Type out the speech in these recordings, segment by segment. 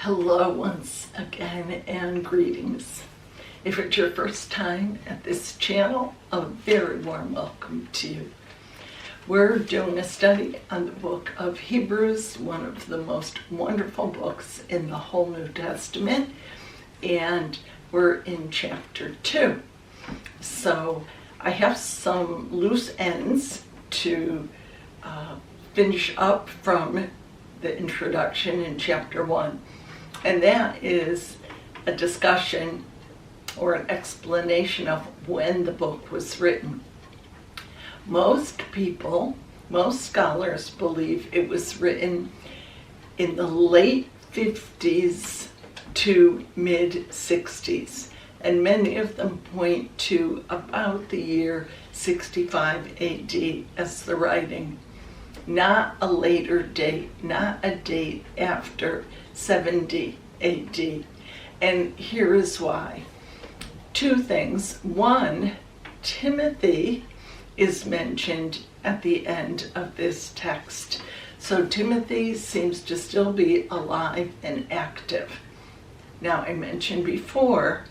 Hello once again and greetings. If it's your first time at this channel, a very warm welcome to you. We're doing a study on the book of Hebrews, one of the most wonderful books in the whole New Testament, and we're in chapter 2. So I have some loose ends to finish up from the introduction in chapter 1. And that is a discussion or an explanation of when the book was written. Most scholars believe it was written in the late 50s to mid 60s. And many of them point to about the year 65 AD as the writing. Not a later date, not a date after 70 AD. And here is why. Two things. One, Timothy is mentioned at the end of this text. So Timothy seems to still be alive and active. Now, I mentioned before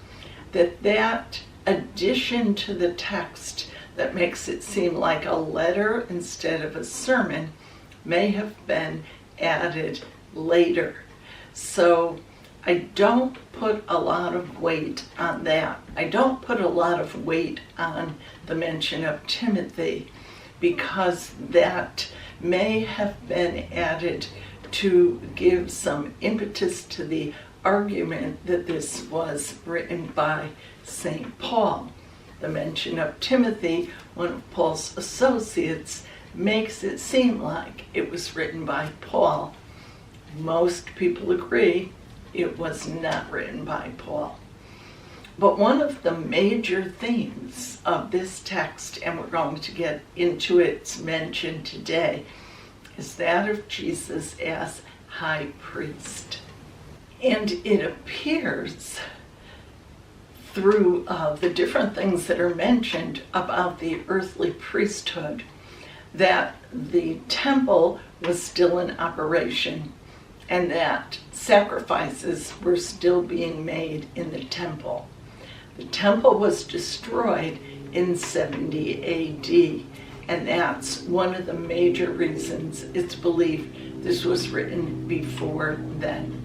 that addition to the text that makes it seem like a letter instead of a sermon may have been added later. So I don't put a lot of weight on that. I don't put a lot of weight on the mention of Timothy because that may have been added to give some impetus to the argument that this was written by St. Paul. The mention of Timothy, one of Paul's associates, makes it seem like it was written by Paul. Most people agree it was not written by Paul. But one of the major themes of this text, and we're going to get into its mention today, is that of Jesus as high priest. And it appears through the different things that are mentioned about the earthly priesthood that the temple was still in operation and that sacrifices were still being made in the temple. The temple was destroyed in 70 AD, and that's one of the major reasons it's believed this was written before then.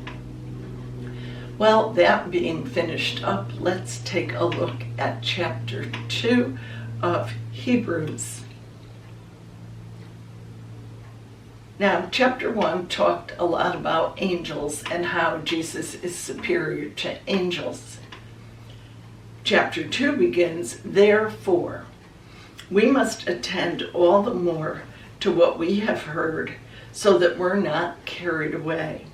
Well, that being finished up, let's take a look at chapter 2 of Hebrews. Now, chapter 1 talked a lot about angels and how Jesus is superior to angels. Chapter 2 begins, therefore, we must attend all the more to what we have heard, so that we're not carried away.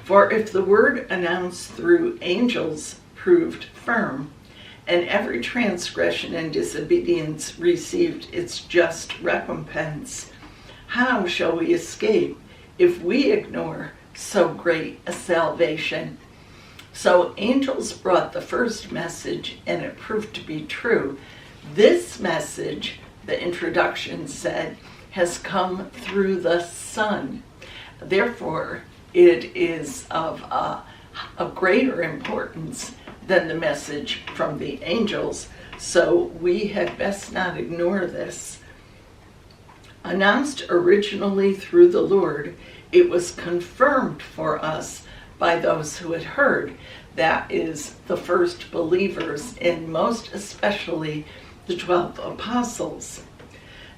For if the word announced through angels proved firm, and every transgression and disobedience received its just recompense, how shall we escape if we ignore so great a salvation? So angels brought the first message, and it proved to be true. This message, the introduction said, has come through the Son. Therefore, it is of greater importance than the message from the angels, so we had best not ignore this. Announced originally through the Lord, it was confirmed for us by those who had heard, that is, the first believers, and most especially the 12 apostles.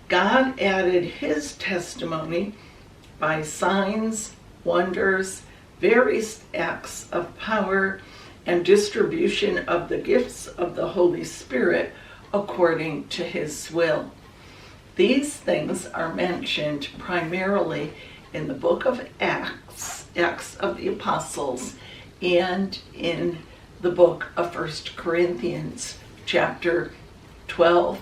God added his testimony by signs, wonders, various acts of power, and distribution of the gifts of the Holy Spirit according to his will. These things are mentioned primarily in the book of Acts, Acts of the Apostles, and in the book of 1 Corinthians, chapter 12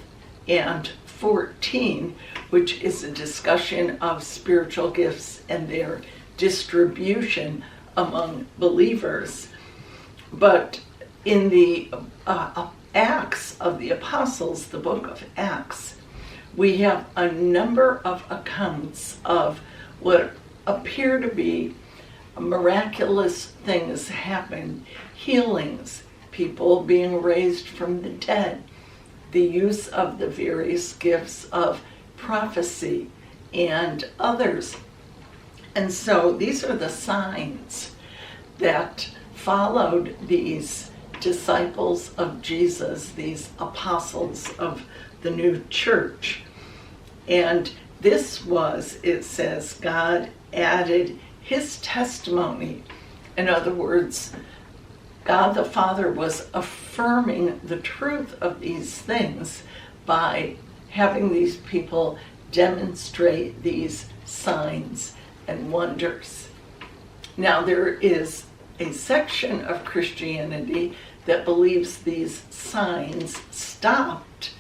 and 14, which is a discussion of spiritual gifts and their distribution among believers. But in the Acts of the Apostles, the book of Acts, we have a number of accounts of what appear to be miraculous things happen, healings, people being raised from the dead, the use of the various gifts of prophecy and others. And so these are the signs that followed these disciples of Jesus, these apostles of the new church. And this was, it says, God added his testimony. In other words, God the Father was affirming the truth of these things by having these people demonstrate these signs and wonders. Now, there is a section of Christianity that believes these signs stopped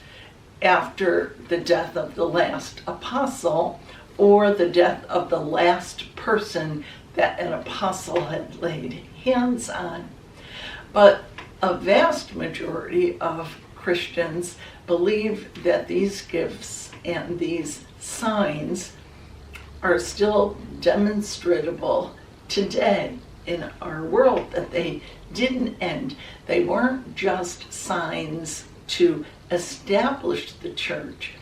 after the death of the last apostle or the death of the last person that an apostle had laid hands on. But a vast majority of Christians believe that these gifts and these signs are still demonstrable today in our world, that they didn't end. They weren't just signs to establish the church,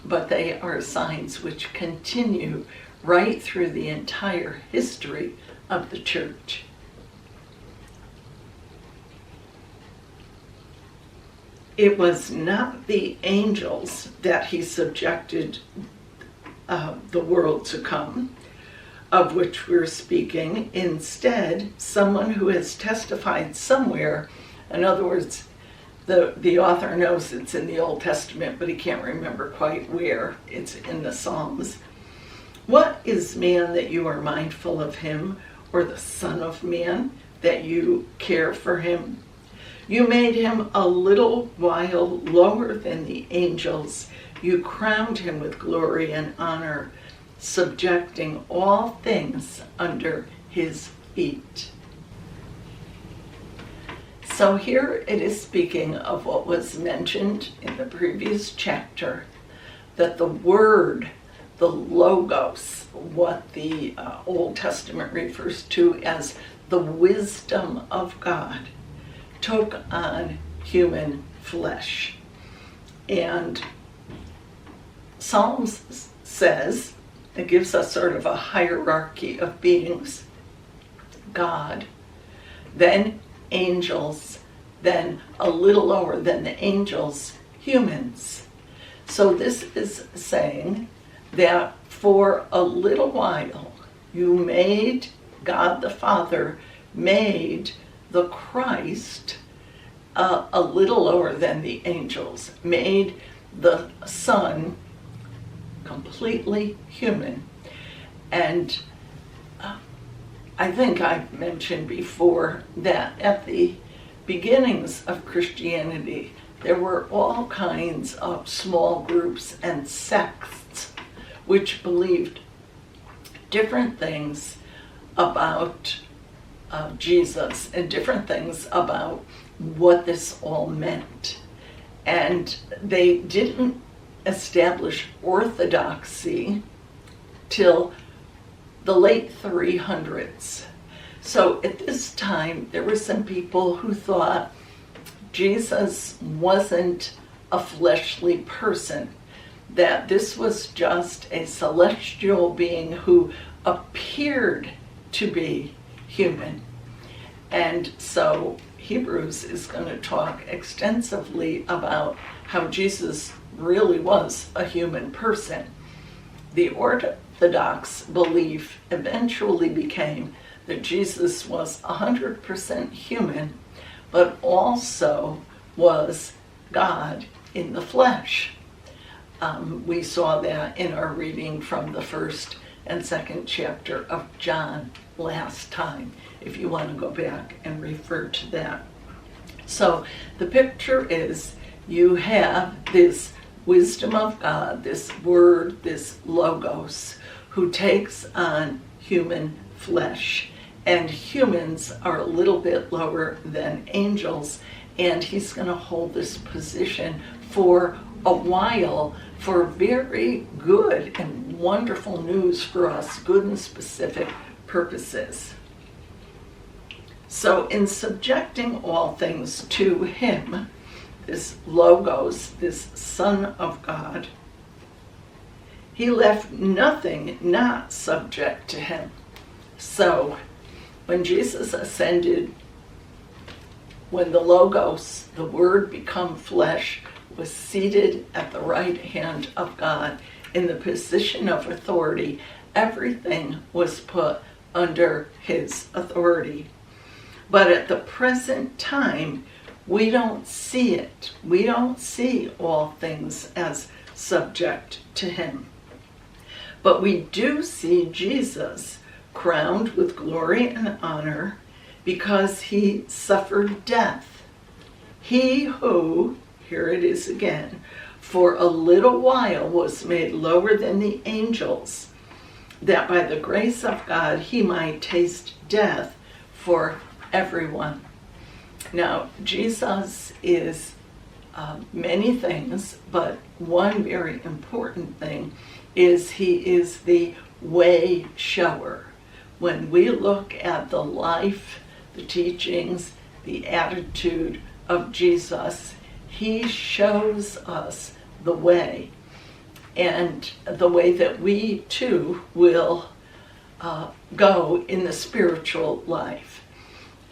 but they are signs which continue right through the entire history of the church. It was not the angels that he subjected the world to come, of which we're speaking. Instead, someone who has testified somewhere, in other words, the author knows it's in the Old Testament, but he can't remember quite where. It's in the Psalms. What is man that you are mindful of him, or the Son of Man that you care for him? You made him a little while lower than the angels. You crowned him with glory and honor, subjecting all things under his feet. So here it is speaking of what was mentioned in the previous chapter, that the Word, the Logos, what the Old Testament refers to as the wisdom of God, took on human flesh. And Psalms says, it gives us sort of a hierarchy of beings: God, then angels, then a little lower than the angels, humans. So this is saying that for a little while, God the Father made the Christ a little lower than the angels, made the Son completely human. And I think I've mentioned before that at the beginnings of Christianity, there were all kinds of small groups and sects which believed different things about Jesus and different things about what this all meant. And they didn't establish orthodoxy till the late 300s. So at this time, there were some people who thought Jesus wasn't a fleshly person, that this was just a celestial being who appeared to be human. And so Hebrews is going to talk extensively about how Jesus really was a human person. The Orthodox belief eventually became that Jesus was 100% human, but also was God in the flesh. We saw that in our reading from the first and second chapter of John last time, if you want to go back and refer to that. So the picture is, you have this wisdom of God, this Word, this Logos, who takes on human flesh. And humans are a little bit lower than angels, and he's going to hold this position for a while for very good and wonderful news for us, good and specific purposes. So in subjecting all things to him, this Logos, this Son of God, he left nothing not subject to him. So when Jesus ascended, when the Logos, the Word become flesh, was seated at the right hand of God in the position of authority, everything was put under his authority. But at the present time, we don't see it. We don't see all things as subject to him. But we do see Jesus crowned with glory and honor because he suffered death. He who, here it is again, for a little while was made lower than the angels, that by the grace of God he might taste death for everyone. Now, Jesus is many things, but one very important thing is he is the way shower. When we look at the life, the teachings, the attitude of Jesus, he shows us the way, and the way that we too will go in the spiritual life.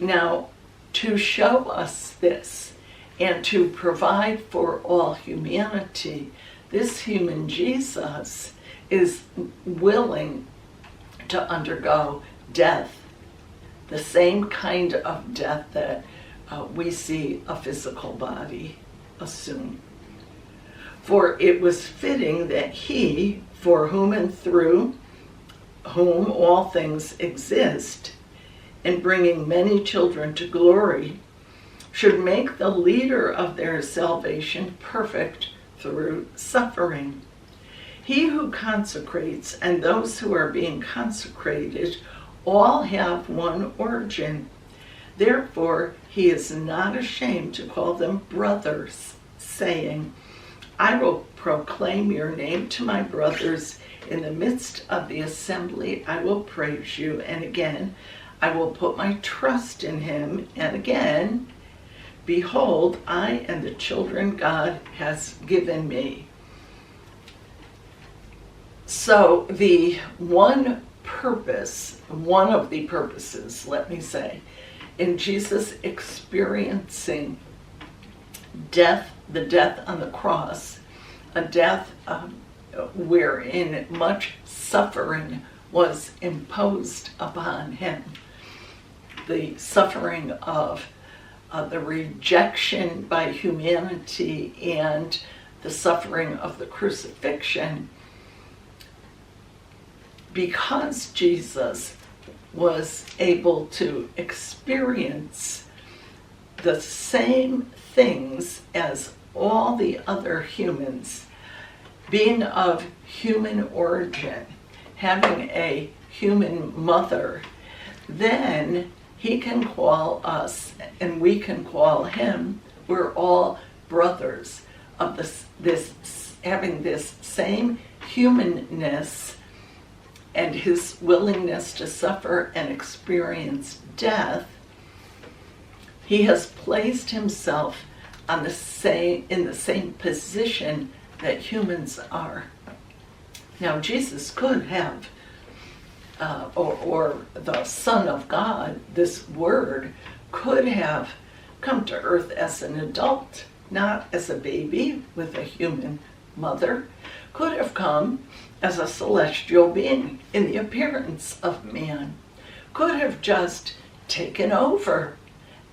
Now, to show us this and to provide for all humanity, this human Jesus is willing to undergo death, the same kind of death that we see a physical body assume. For it was fitting that he, for whom and through whom all things exist, in bringing many children to glory, should make the leader of their salvation perfect through suffering. He who consecrates and those who are being consecrated all have one origin. Therefore, he is not ashamed to call them brothers, saying, I will proclaim your name to my brothers. In the midst of the assembly, I will praise you. And again, I will put my trust in him. And again, behold, I and the children God has given me. So the one of the purposes, let me say, in Jesus experiencing death, the death on the cross, a death wherein much suffering was imposed upon him, the suffering of the rejection by humanity and the suffering of the crucifixion, because Jesus was able to experience the same things as all the other humans, being of human origin, having a human mother, then he can call us and we can call him, we're all brothers of this having this same humanness and his willingness to suffer and experience death. He has placed himself in the same position that humans are. Now, Jesus could have, or the Son of God, this Word, could have come to earth as an adult, not as a baby with a human mother, could have come as a celestial being in the appearance of man, could have just taken over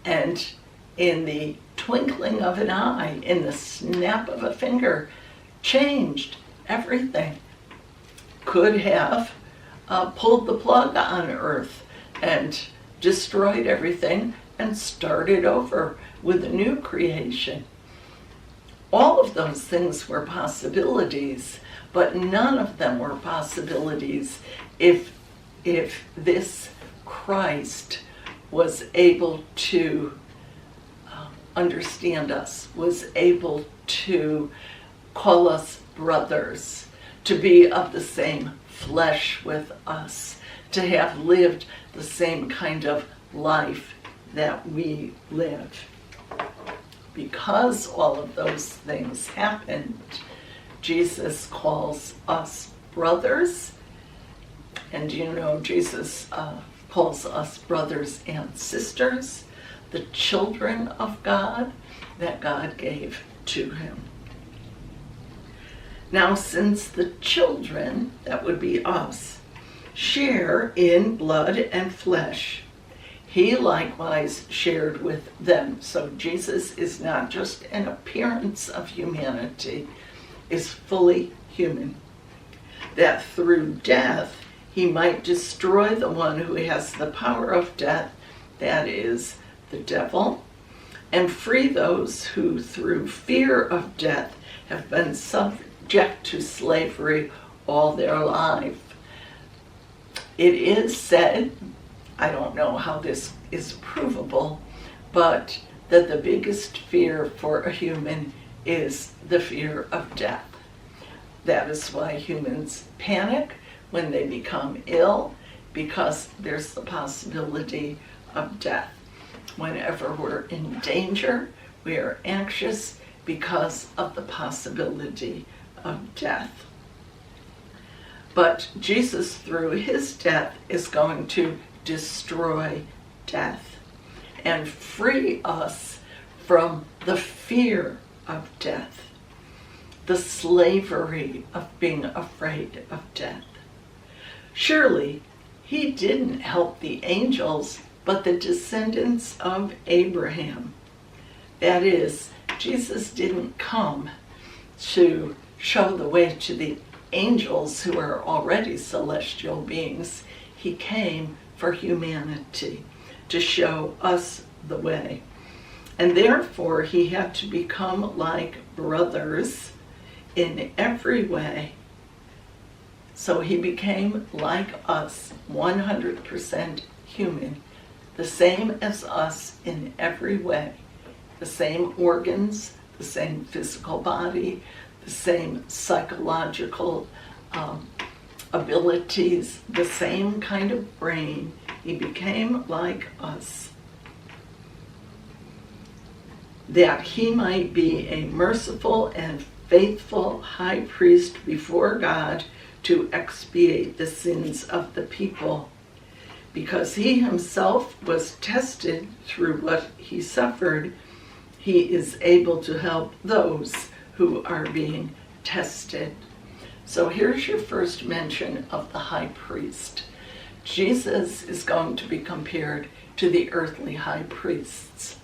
and in the twinkling of an eye, in the snap of a finger, changed everything. Could have pulled the plug on earth and destroyed everything and started over with a new creation. All of those things were possibilities, but none of them were possibilities if this Christ was able to understand us, was able to call us brothers, to be of the same flesh with us, to have lived the same kind of life that we live. Because all of those things happened, Jesus calls us brothers. And Jesus calls us brothers and sisters, the children of God that God gave to him. Now, since the children, that would be us, share in blood and flesh, he likewise shared with them. So Jesus is not just an appearance of humanity, is fully human. That through death, he might destroy the one who has the power of death, that is, the devil, and free those who through fear of death have been subject to slavery all their life. It is said, I don't know how this is provable, but that the biggest fear for a human is the fear of death. That is why humans panic when they become ill, because there's the possibility of death. Whenever we're in danger, we are anxious because of the possibility of death. But Jesus, through his death, is going to destroy death and free us from the fear of death, the slavery of being afraid of death. Surely, he didn't help the angels, but the descendants of Abraham. That is, Jesus didn't come to show the way to the angels who are already celestial beings. He came for humanity, to show us the way. And therefore, he had to become like brothers in every way. So he became like us, 100% human, the same as us in every way. The same organs, the same physical body, the same psychological abilities, the same kind of brain. He became like us, that he might be a merciful and faithful high priest before God to expiate the sins of the people. Because he himself was tested through what he suffered, he is able to help those who are being tested. So here's your first mention of the high priest. Jesus is going to be compared to the earthly high priests.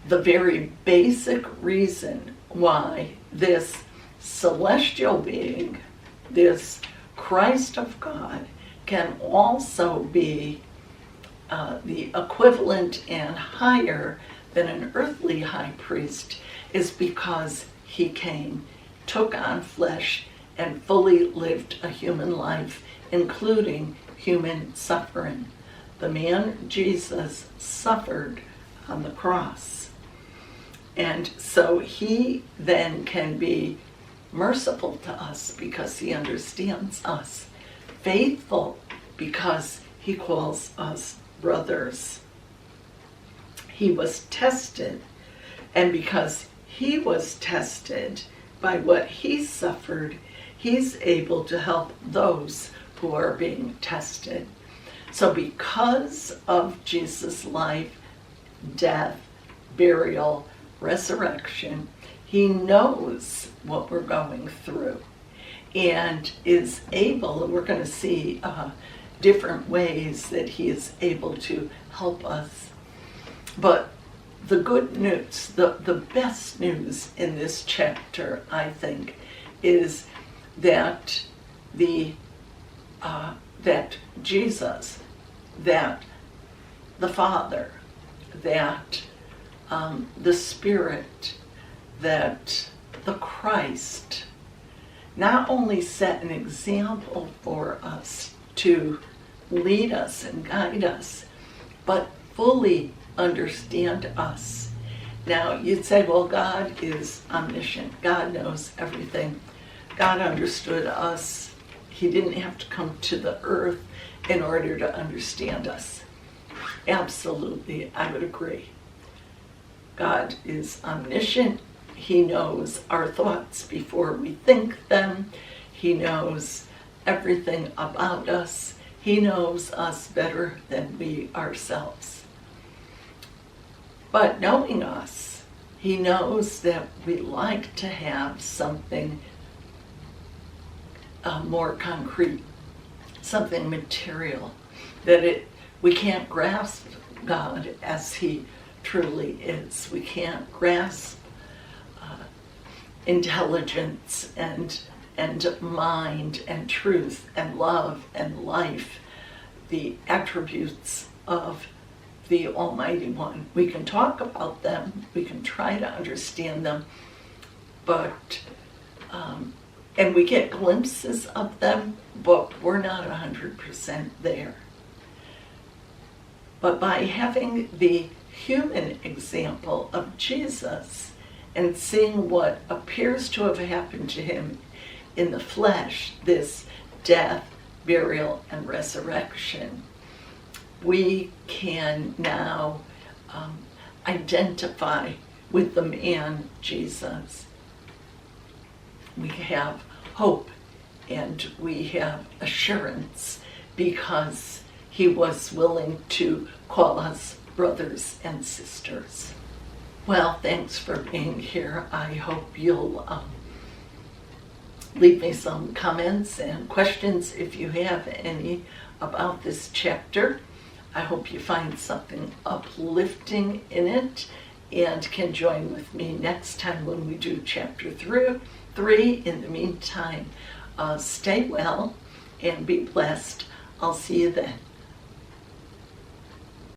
The very basic reason why this celestial being, this Christ of God, can also be the equivalent and higher than an earthly high priest is because he came, took on flesh, and fully lived a human life, including human suffering. The man Jesus suffered on the cross. And so he then can be merciful to us because he understands us, faithful because he calls us brothers. He was tested, and because he was tested by what he suffered, he's able to help those who are being tested. So because of Jesus' life, death, burial, resurrection, he knows what we're going through and is able, and we're going to see different ways that he is able to help us. But the good news, the best news in this chapter, I think, is that that Jesus, that the Father, that the Spirit, that the Christ not only set an example for us to lead us and guide us, but fully understand us. Now, you'd say, well, God is omniscient. God knows everything. God understood us. He didn't have to come to the earth in order to understand us. Absolutely, I would agree. God is omniscient. He knows our thoughts before we think them. He knows everything about us. He knows us better than we ourselves. But knowing us, he knows that we like to have something more concrete, something material, that we can't grasp God as he truly is. We can't grasp intelligence and mind and truth and love and life, the attributes of the Almighty One. We can talk about them, we can try to understand them, but and we get glimpses of them, but we're not 100% there. But by having the human example of Jesus and seeing what appears to have happened to him in the flesh, this death, burial, and resurrection, we can now identify with the man Jesus. We have hope and we have assurance because he was willing to call us brothers and sisters. Well, thanks for being here. I hope you'll leave me some comments and questions if you have any about this chapter. I hope you find something uplifting in it and can join with me next time when we do chapter 3. In the meantime, stay well and be blessed. I'll see you then.